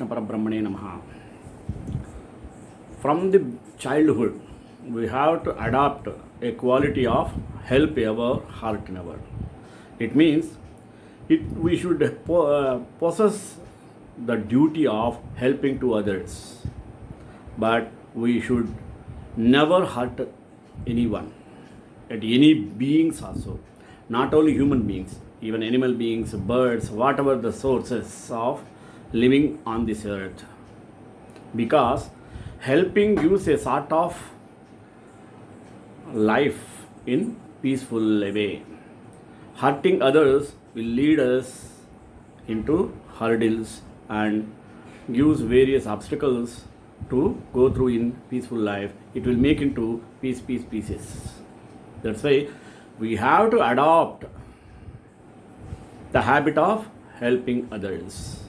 Parabrahmane Namaha. From the childhood, we have to adopt a quality of help ever, hurt never. It means we should possess the duty of helping to others, but we should never hurt anyone, at any beings also, not only human beings, even animal beings, birds, whatever the sources of living on this earth. Because helping gives a sort of life in peaceful way. Hurting others will lead us into hurdles and gives various obstacles to go through in peaceful life. It will make into pieces. That's why we have to adopt the habit of helping others.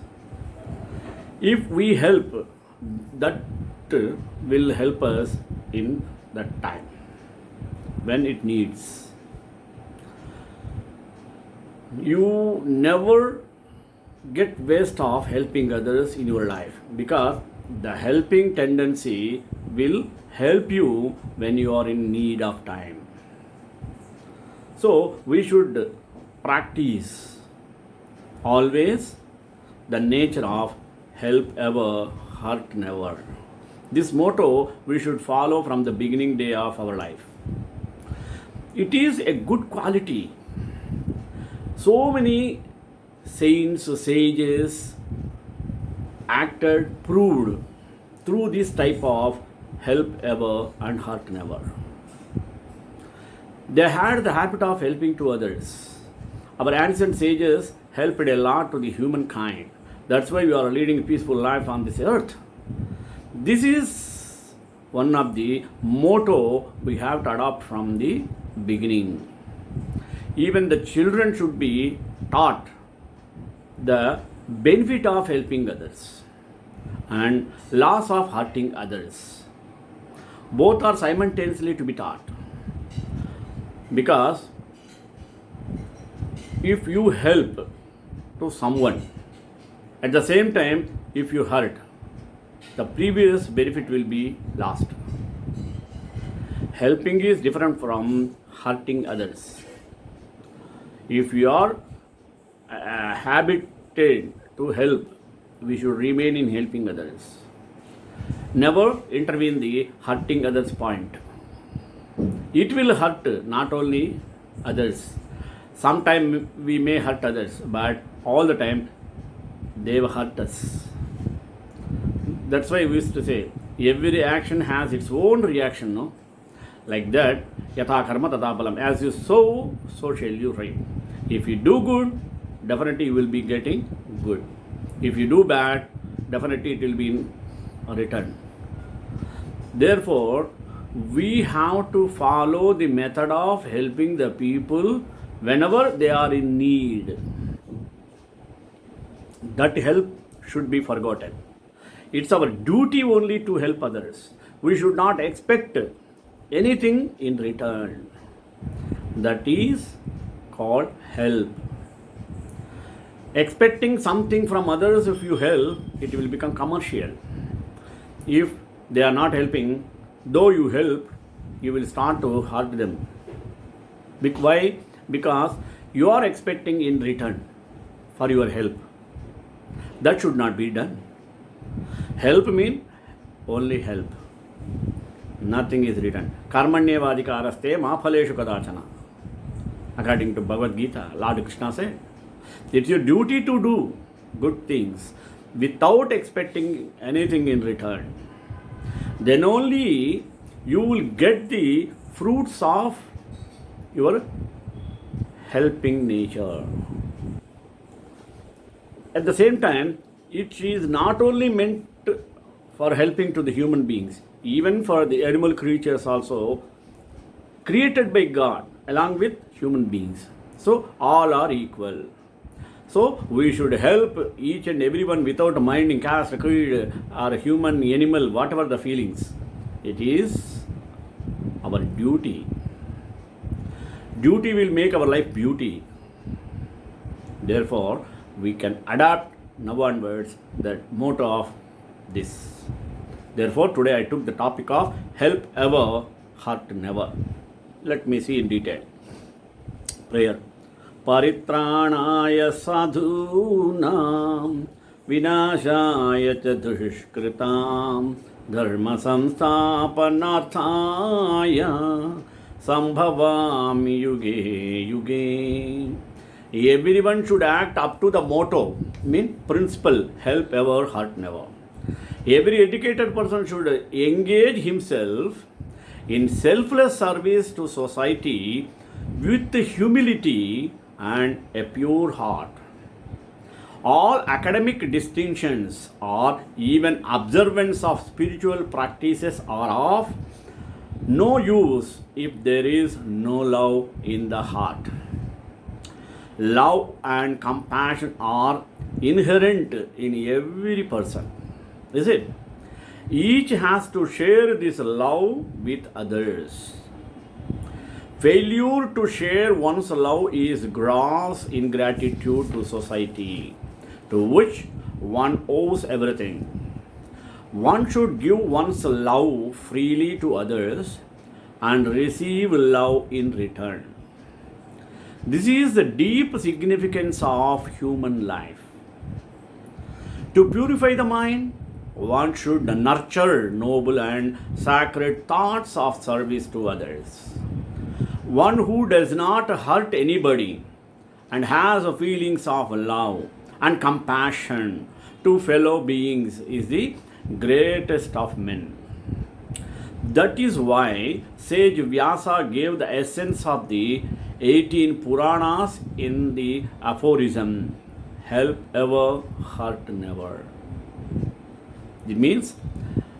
If we help, that will help us in that time when it needs. You never get waste of helping others in your life, because the helping tendency will help you when you are in need of time. So we should practice always the nature of help ever, hurt never. This motto we should follow from the beginning day of our life. It is a good quality. So many saints, sages acted, proved through this type of help ever and hurt never. They had the habit of helping to others. Our ancient sages helped a lot to the humankind. That's why we are leading a peaceful life on this earth. This is one of the motto we have to adopt from the beginning. Even the children should be taught the benefit of helping others and loss of hurting others. Both are simultaneously to be taught. Because if you help to someone, at the same time, if you hurt, the previous benefit will be lost. Helping is different from hurting others. If you are habited to help, we should remain in helping others. Never intervene the hurting others point. It will hurt not only others. Sometimes we may hurt others, but all the time they will hurt us. That's why we used to say, every action has its own reaction, no? Like that, yatha karma tata phalam. As you sow, so shall you reap. If you do good, definitely you will be getting good. If you do bad, definitely it will be in return. Therefore, we have to follow the method of helping the people whenever they are in need. That help should be forgotten. It's our duty only to help others. We should not expect anything in return. That is called help. Expecting something from others, if you help, it will become commercial. If they are not helping, though you help, you will start to hurt them. Why? Because you are expecting in return for your help. That should not be done. Help means only help. Nothing is written. Karmanyevadikaraste ma phaleshu kadachana. According to Bhagavad Gita, Lord Krishna said, it's your duty to do good things without expecting anything in return. Then only you will get the fruits of your helping nature. At the same time, it is not only meant for helping to the human beings, even for the animal creatures also, created by God along with human beings. So all are equal. So we should help each and everyone without minding caste, creed, or human, animal, whatever the feelings. It is our duty. Duty will make our life beauty. Therefore, we can adapt now onwards the motto of this. Therefore, today I took the topic of help ever, hurt never. Let me see in detail. Prayer. Paritranaya sadhunam vinashaya cha dushkritam dharma samsthapanarthaya sambhavami yuge yuge. Everyone should act up to the motto, principle, help ever, hurt never. Every educated person should engage himself in selfless service to society with humility and a pure heart. All academic distinctions or even observance of spiritual practices are of no use if there is no love in the heart. Love and compassion are inherent in every person. Is it? Each has to share this love with others. Failure to share one's love is gross ingratitude to society, to which one owes everything. One should give one's love freely to others and receive love in return. This is the deep significance of human life. To purify the mind, one should nurture noble and sacred thoughts of service to others. One who does not hurt anybody and has feelings of love and compassion to fellow beings is the greatest of men. That is why sage Vyasa gave the essence of the 18 Puranas in the aphorism, help ever, hurt never. It means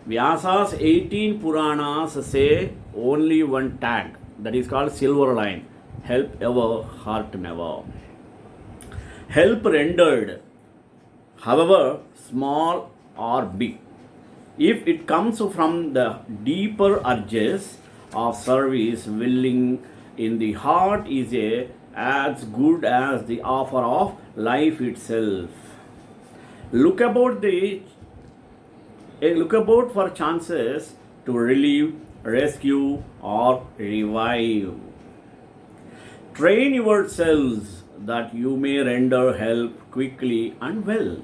Vyasa's 18 Puranas say only one tag, that is called silver line, help ever, hurt never. Help rendered, however small or big, if it comes from the deeper urges of service willing in the heart, is as good as the offer of life itself. Look about for chances to relieve, rescue, or revive. Train yourselves that you may render help quickly and well.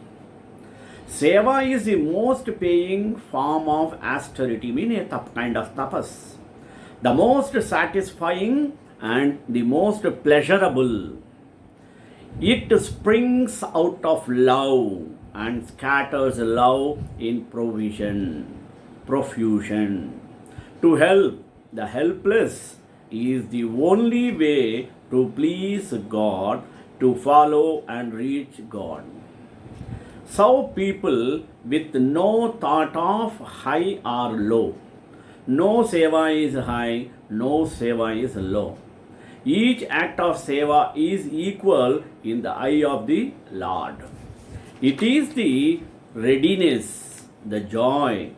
Seva is the most paying form of austerity, meaning a kind of tapas. The most satisfying and the most pleasurable. It springs out of love and scatters love in profusion. To help the helpless is the only way to please God, to follow and reach God. Serve people with no thought of high or low. No seva is high, no seva is low. Each act of seva is equal in the eye of the Lord. It is the readiness, the joy,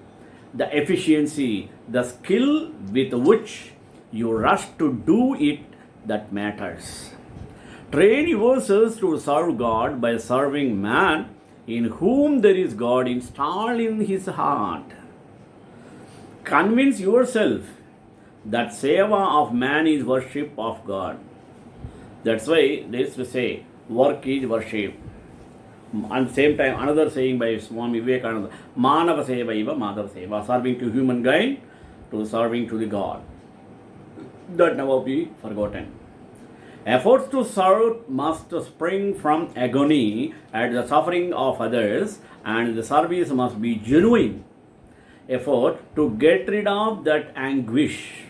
the efficiency, the skill with which you rush to do it that matters. Train yourselves to serve God by serving man in whom there is God installed in his heart. Convince yourself that seva of man is worship of God. That's why they used to say, work is worship. At the same time, another saying by Swami Vivekananda, Manava Seva Iva Madhava Seva, serving to humankind to serving to the God. That never be forgotten. Efforts to serve must spring from agony at the suffering of others, and the service must be genuine effort to get rid of that anguish.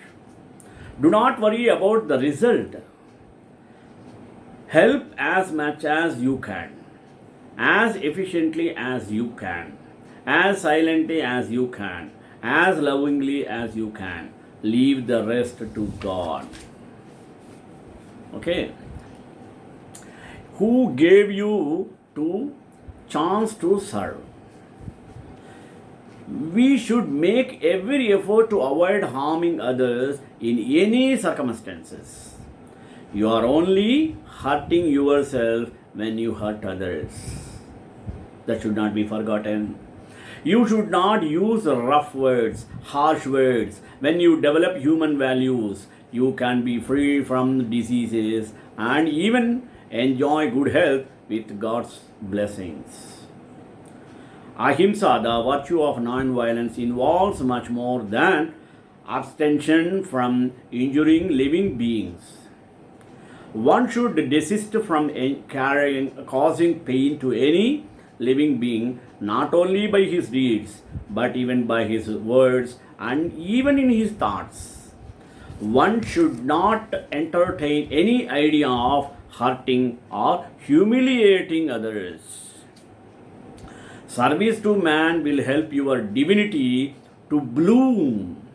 Do not worry about the result. Help as much as you can, as efficiently as you can, as silently as you can, as lovingly as you can. Leave the rest to God. Okay? Who gave you to chance to serve? We should make every effort to avoid harming others in any circumstances. You are only hurting yourself when you hurt others. That should not be forgotten. You should not use rough words, harsh words. When you develop human values, you can be free from diseases and even enjoy good health with God's blessings. Ahimsa, the virtue of non-violence, involves much more than abstention from injuring living beings. One should desist from causing pain to any living being, not only by his deeds, but even by his words and even in his thoughts. One should not entertain any idea of hurting or humiliating others. Service to man will help your divinity to bloom,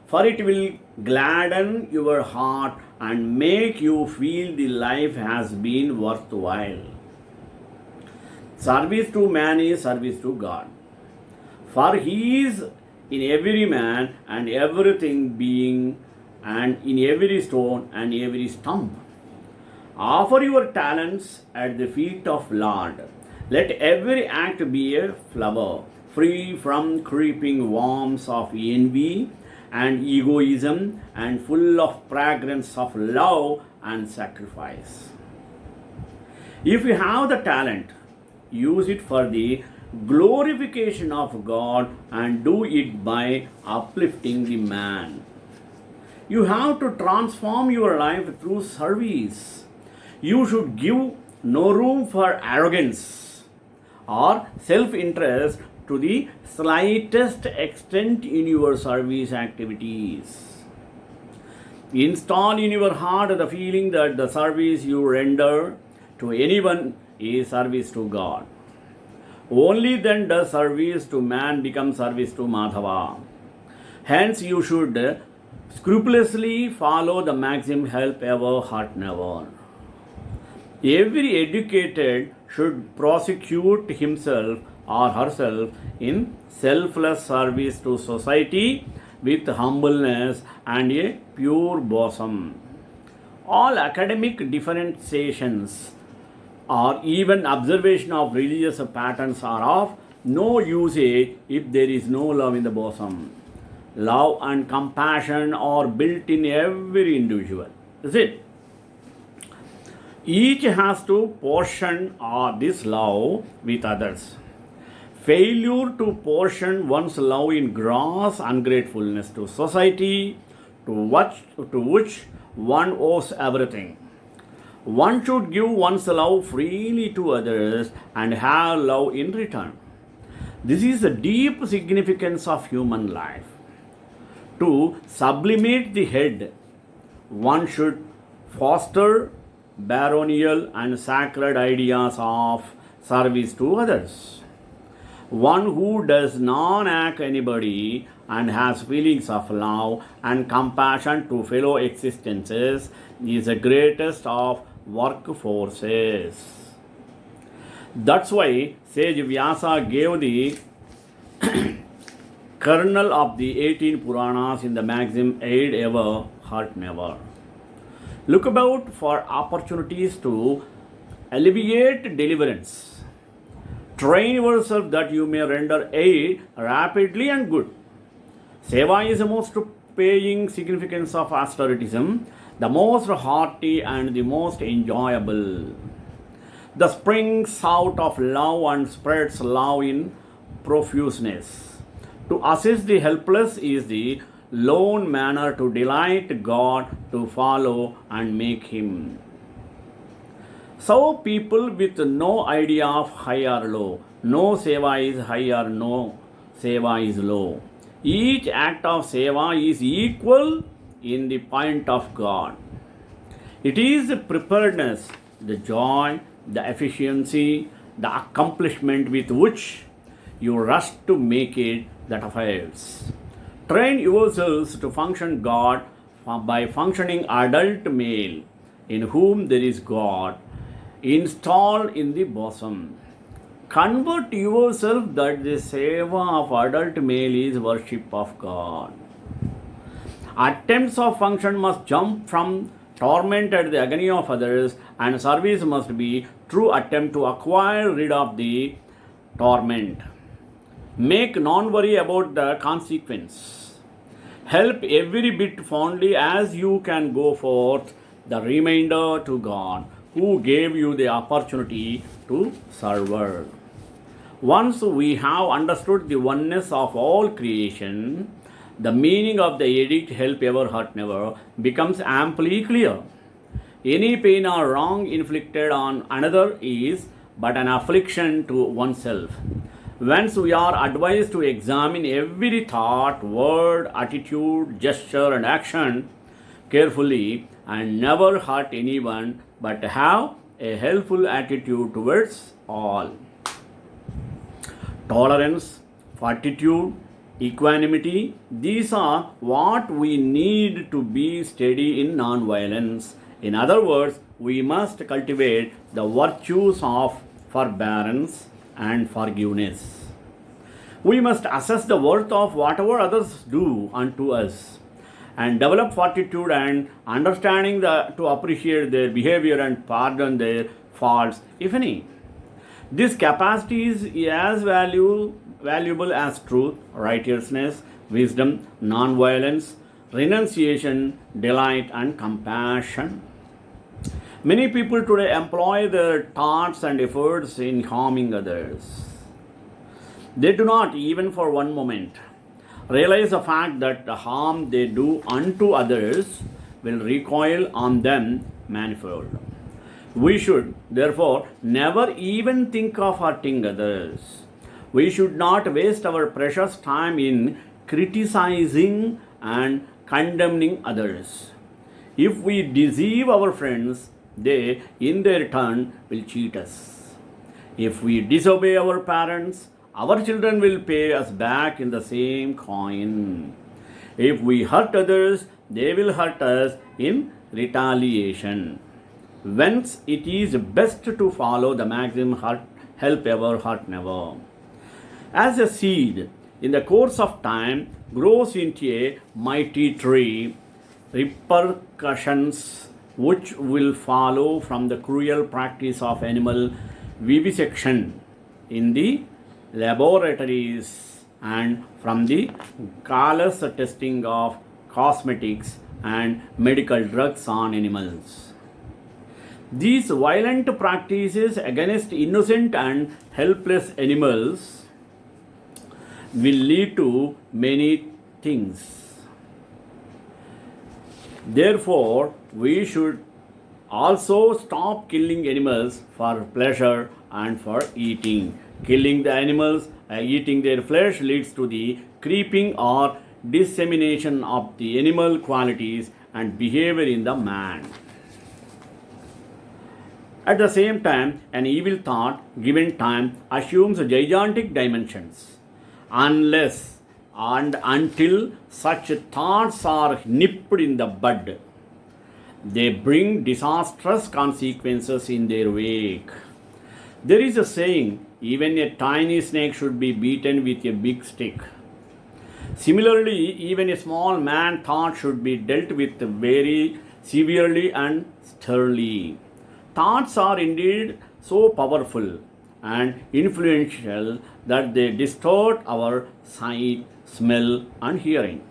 for it will gladden your heart and make you feel the life has been worthwhile. Service to man is service to God, for He is in every man and everything being, and in every stone and every stump. Offer your talents at the feet of Lord. Let every act be a flower, free from creeping worms of envy and egoism, and full of fragrance of love and sacrifice. If you have the talent, use it for the glorification of God and do it by uplifting the man. You have to transform your life through service. You should give no room for arrogance or self-interest to the slightest extent in your service activities. Install in your heart the feeling that the service you render to anyone is service to God. Only then does service to man become service to Madhava. Hence, you should scrupulously follow the maxim, help ever, hurt never. Every educated should prosecute himself or herself in selfless service to society with humbleness and a pure bosom. All academic differentiations or even observation of religious patterns are of no usage if there is no love in the bosom. Love and compassion are built in every individual. Is it? Each has to portion this love with others. Failure to portion one's love in gross ungratefulness to society, to which one owes everything. One should give one's love freely to others and have love in return. This is the deep significance of human life. To sublimate the head, one should foster baronial and sacred ideas of service to others. One who does not act anybody and has feelings of love and compassion to fellow existences is the greatest of workforces. That's why Sage Vyasa gave the kernel of the 18 Puranas in the maxim, aid ever, hurt never. Look about for opportunities to alleviate deliverance. Train yourself that you may render aid rapidly and good. Seva is the most paying significance of asceticism, the most hearty and the most enjoyable. The springs out of love and spreads love in profuseness. To assist the helpless is the lone manner to delight God, to follow and make Him. So people with no idea of high or low, no seva is high or no seva is low. Each act of seva is equal in the point of God. It is the preparedness, the joy, the efficiency, the accomplishment with which you rush to make it that affairs. Train yourselves to function God by functioning adult male, in whom there is God installed in the bosom. Convert yourself that the seva of adult male is worship of God. Attempts of function must jump from torment at the agony of others, and service must be true attempt to acquire rid of the torment. Make non worry about the consequence. Help every bit fondly as you can go forth the remainder to God, who gave you the opportunity to serve. Once we have understood the oneness of all creation, the meaning of the edict help ever hurt never becomes amply clear. Any pain or wrong inflicted on another is but an affliction to oneself. Whence we are advised to examine every thought, word, attitude, gesture, and action carefully and never hurt anyone but have a helpful attitude towards all. Tolerance, fortitude, equanimity, these are what we need to be steady in non-violence. In other words, we must cultivate the virtues of forbearance and forgiveness. We must assess the worth of whatever others do unto us and develop fortitude and understanding to appreciate their behavior and pardon their faults, if any. This capacity is as valuable as truth, righteousness, wisdom, non-violence, renunciation, delight, and compassion. Many people today employ their thoughts and efforts in harming others. They do not, even for one moment, realize the fact that the harm they do unto others will recoil on them manifold. We should, therefore, never even think of hurting others. We should not waste our precious time in criticizing and condemning others. If we deceive our friends, they, in their turn, will cheat us. If we disobey our parents, our children will pay us back in the same coin. If we hurt others, they will hurt us in retaliation. Whence it is best to follow the maxim help ever, hurt never. As a seed, in the course of time, grows into a mighty tree, repercussions which will follow from the cruel practice of animal vivisection in the laboratories and from the callous testing of cosmetics and medical drugs on animals. These violent practices against innocent and helpless animals will lead to many things. Therefore, we should also stop killing animals for pleasure and for eating. Killing the animals and eating their flesh leads to the creeping or dissemination of the animal qualities and behavior in the man. At the same time, an evil thought, given time, assumes gigantic dimensions. Unless and until such thoughts are nipped in the bud, they bring disastrous consequences in their wake. There is a saying, even a tiny snake should be beaten with a big stick. Similarly, even a small man thought should be dealt with very severely and sternly. Thoughts are indeed so powerful and influential that they distort our sight, smell, and hearing.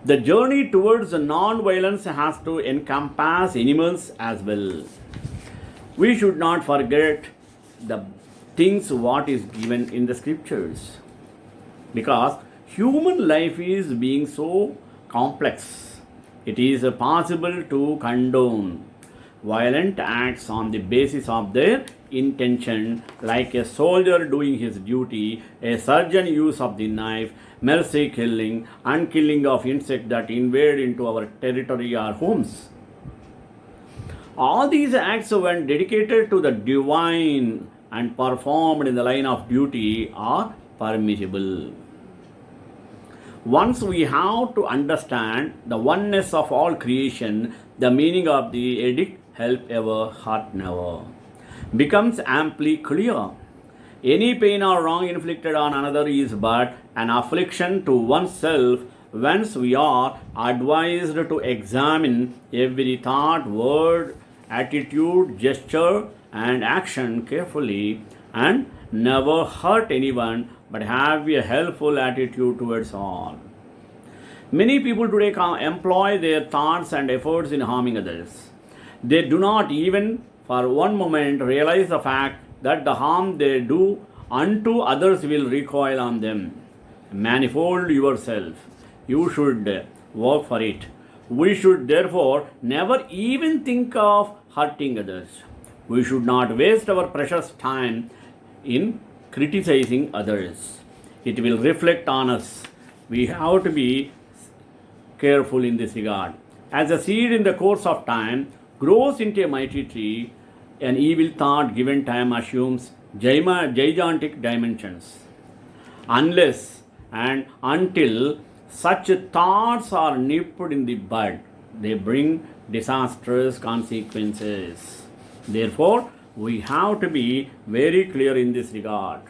The journey towards non-violence has to encompass animals as well. We should not forget the things what is given in the scriptures, because human life is being so complex. It is possible to condone violent acts on the basis of their intention, like a soldier doing his duty, a surgeon use of the knife, mercy killing, and killing of insects that invade into our territory or homes. All these acts, when dedicated to the divine and performed in the line of duty, are permissible. Once we have to understand the oneness of all creation, the meaning of the edict, help ever, hurt never, becomes amply clear. Any pain or wrong inflicted on another is but an affliction to oneself. Whence we are advised to examine every thought, word, attitude, gesture, and action carefully and never hurt anyone but have a helpful attitude towards all. Many people today employ their thoughts and efforts in harming others. They do not even for one moment realize the fact that the harm they do unto others will recoil on them. Manifold yourself. You should work for it. We should therefore never even think of hurting others. We should not waste our precious time in criticizing others. It will reflect on us. We have to be careful in this regard. As a seed in the course of time grows into a mighty tree, an evil thought given time assumes gigantic dimensions. Unless and until such thoughts are nipped in the bud, they bring disastrous consequences. Therefore, we have to be very clear in this regard.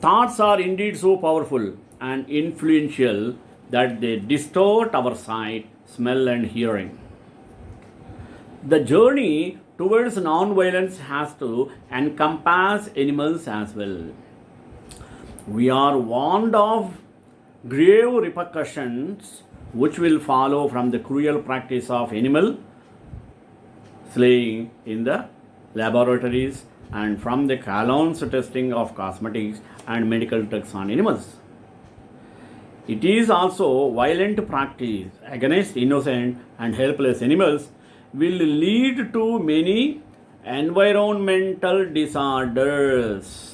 Thoughts are indeed so powerful and influential that they distort our sight, smell, and hearing. The journey towards non-violence has to encompass animals as well. We are warned of grave repercussions which will follow from the cruel practice of animal slaying in the laboratories and from the Callon's testing of cosmetics and medical drugs on animals. It is also violent practice against innocent and helpless animals will lead to many environmental disorders.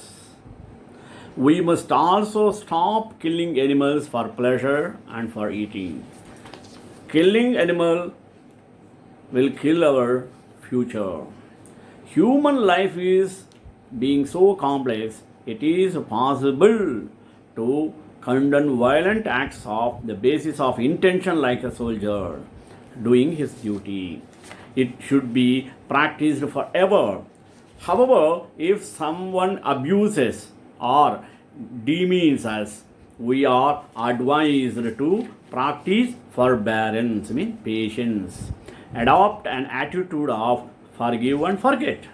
We must also stop killing animals for pleasure and for eating. Killing animal will kill our future. Human life is being so complex, it is possible to condone violent acts of the basis of intention like a soldier doing his duty. It should be practiced forever. However, if someone abuses or demeans us, we are advised to practice forbearance, patience, adopt an attitude of forgive and forget,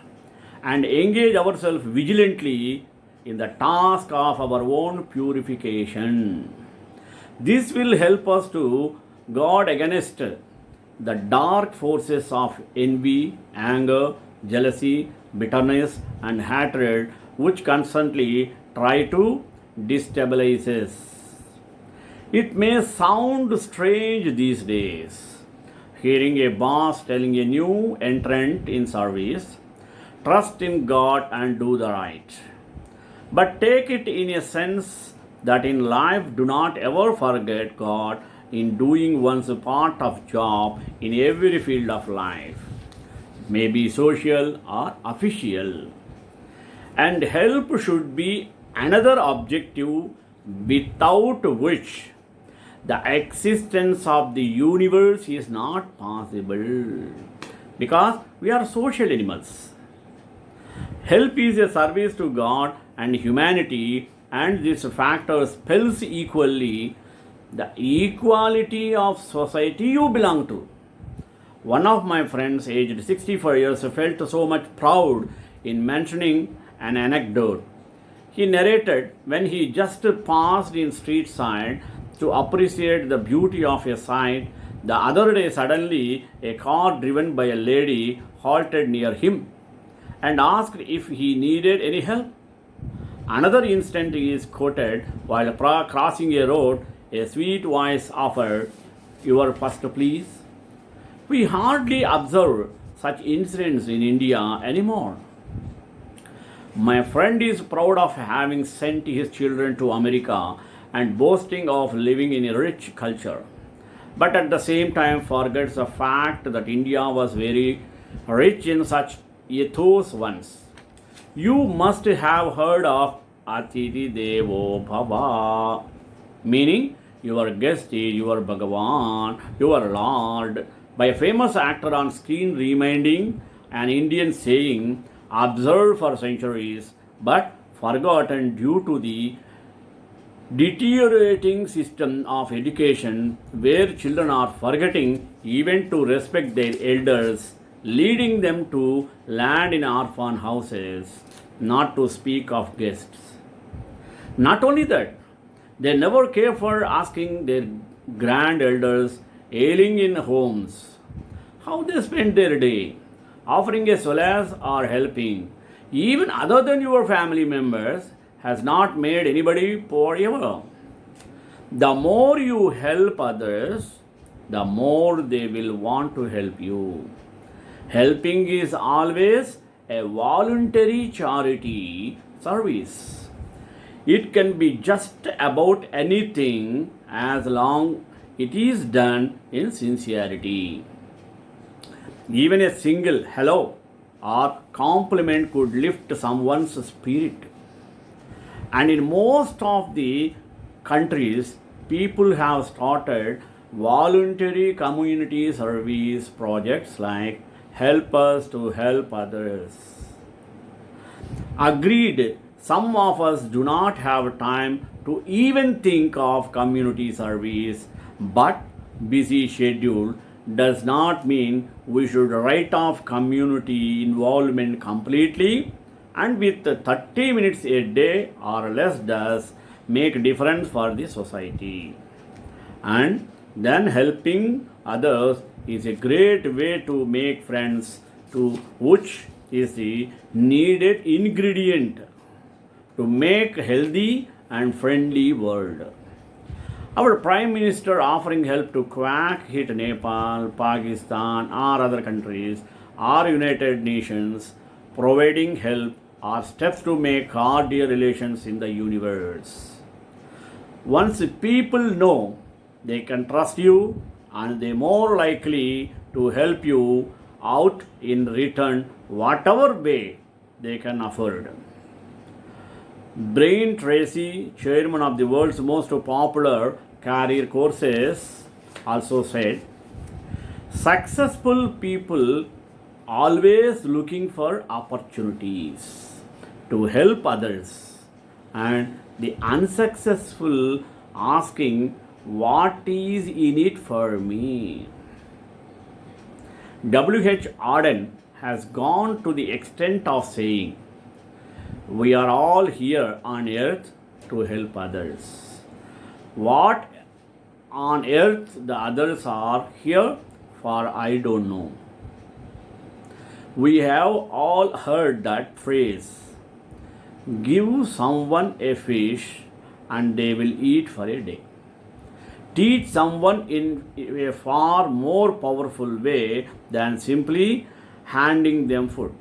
and engage ourselves vigilantly in the task of our own purification. This will help us to guard against the dark forces of envy, anger, jealousy, bitterness, and hatred which constantly try to destabilize us. It may sound strange these days, hearing a boss telling a new entrant in service, trust in God and do the right. But take it in a sense that in life do not ever forget God in doing one's part of job in every field of life, may be social or official. And help should be another objective without which the existence of the universe is not possible, because we are social animals. Help is a service to God and humanity, and this factor spells equally the equality of society you belong to. One of my friends, aged 64 years, felt so much proud in mentioning an anecdote. He narrated when he just passed in street side to appreciate the beauty of a sight. The other day, suddenly, a car driven by a lady halted near him and asked if he needed any help. Another instant is quoted while crossing a road, a sweet voice offered, "Your first, please." We hardly observe such incidents in India anymore. My friend is proud of having sent his children to America and boasting of living in a rich culture, but at the same time forgets the fact that India was very rich in such ethos once. You must have heard of Atithi Devo Bhava, meaning your guest is your Bhagavan, your Lord, by a famous actor on screen reminding an Indian saying observed for centuries but forgotten due to the deteriorating system of education, where children are forgetting even to respect their elders, leading them to land in orphan houses. not to speak of guests. Not only that, they never care for asking their grand elders ailing in homes how they spend their day, offering a solace or helping, even other than your family members, has not made anybody poor ever. The more you help others, the more they will want to help you. Helping is always a voluntary charity service. It can be just about anything as long it is done in sincerity. Even a single hello or compliment could lift someone's spirit. And in most of the countries, people have started voluntary community service projects like Help Us to Help Others. Agreed, some of us do not have time to even think of community service, but busy schedule does not mean we should write off community involvement completely, and with 30 minutes a day or less does make difference for the society. And then helping others is a great way to make friends to which is the needed ingredient to make healthy and friendly world. Our Prime Minister offering help to quack hit Nepal, Pakistan, or other countries, or United Nations providing help are steps to make heartier relations in the universe. Once people know they can trust you and they more likely to help you out in return whatever way they can afford. Brian Tracy, chairman of the world's most popular career courses, also said, successful people always looking for opportunities to help others, and the unsuccessful asking what is in it for me. W.H. Auden has gone to the extent of saying, we are all here on earth to help others. What on earth the others are here for, I don't know. We have all heard that phrase, give someone a fish and they will eat for a day. Teach someone in a far more powerful way than simply handing them food.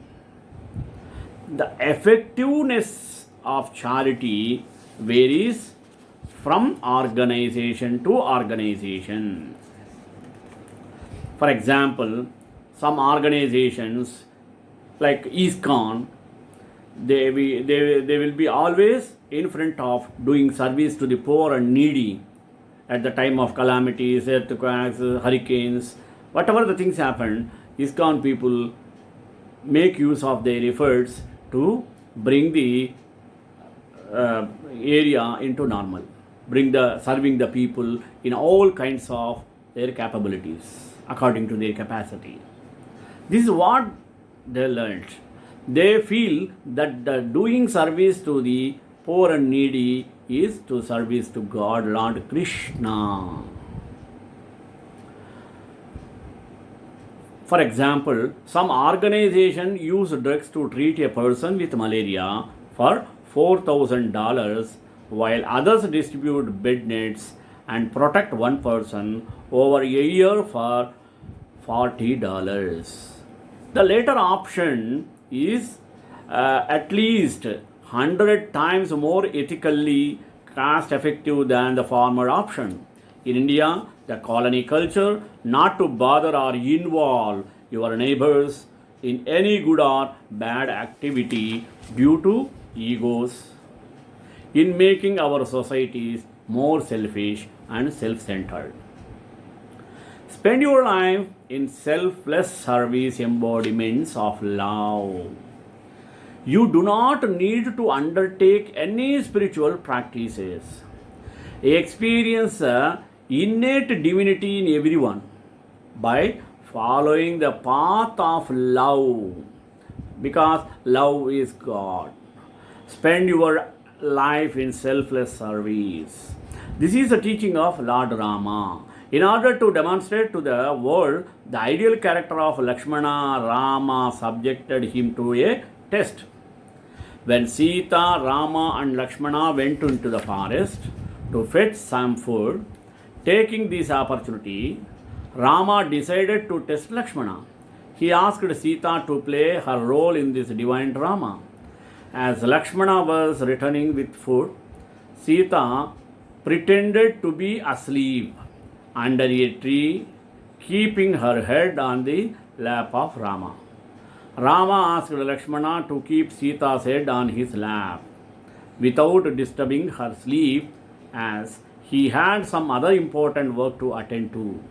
The effectiveness of charity varies from organization to organization. For example, some organizations like ISKCON, they will be always in front of doing service to the poor and needy at the time of calamities, earthquakes, hurricanes, whatever the things happen. ISKCON people make use of their efforts to bring the area into normal, bring the serving the people in all kinds of their capabilities according to their capacity. This is what they learned. They feel that the doing service to the poor and needy is to service to God, Lord Krishna. For example, some organization use drugs to treat a person with malaria for $4,000, while others distribute bed nets and protect one person over a year for $40. The latter option is at least 100 times more ethically cost effective than the former option. In India, the colony culture not to bother or involve your neighbors in any good or bad activity due to egos, in making our societies more selfish and self-centered. Spend your life in selfless service embodiments of love. You do not need to undertake any spiritual practices. Experience innate divinity in everyone by following the path of love, because love is God. Spend your life in selfless service. This is the teaching of Lord Rama. In order to demonstrate to the world the ideal character of Lakshmana, Rama subjected him to a test. When Sita, Rama, and Lakshmana went into the forest to fetch some food, taking this opportunity, Rama decided to test Lakshmana. He asked Sita to play her role in this divine drama. As Lakshmana was returning with food, Sita pretended to be asleep under a tree, keeping her head on the lap of Rama. Rama asked Lakshmana to keep Sita's head on his lap without disturbing her sleep, as he had some other important work to attend to.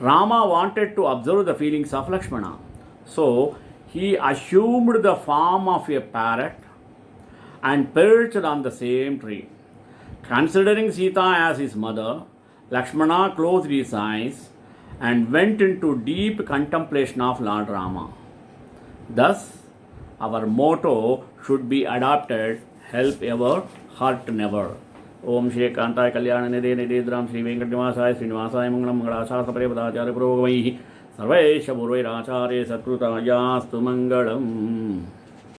Rama wanted to observe the feelings of Lakshmana, so he assumed the form of a parrot and perched on the same tree. Considering Sita as his mother, Lakshmana closed his eyes and went into deep contemplation of Lord Rama. Thus, our motto should be adopted: help ever, hurt never. Om Shri कांताय Kalyan Nidhe निधेद्राम Shri वेंकटनिवासाय श्रीनिवासाय Mangalam मंगलाशासपरे पदाचार्य पुरोगमैः सर्वैश्च पूर्वैराचार्य सत्कृतायास्तु Mangalam.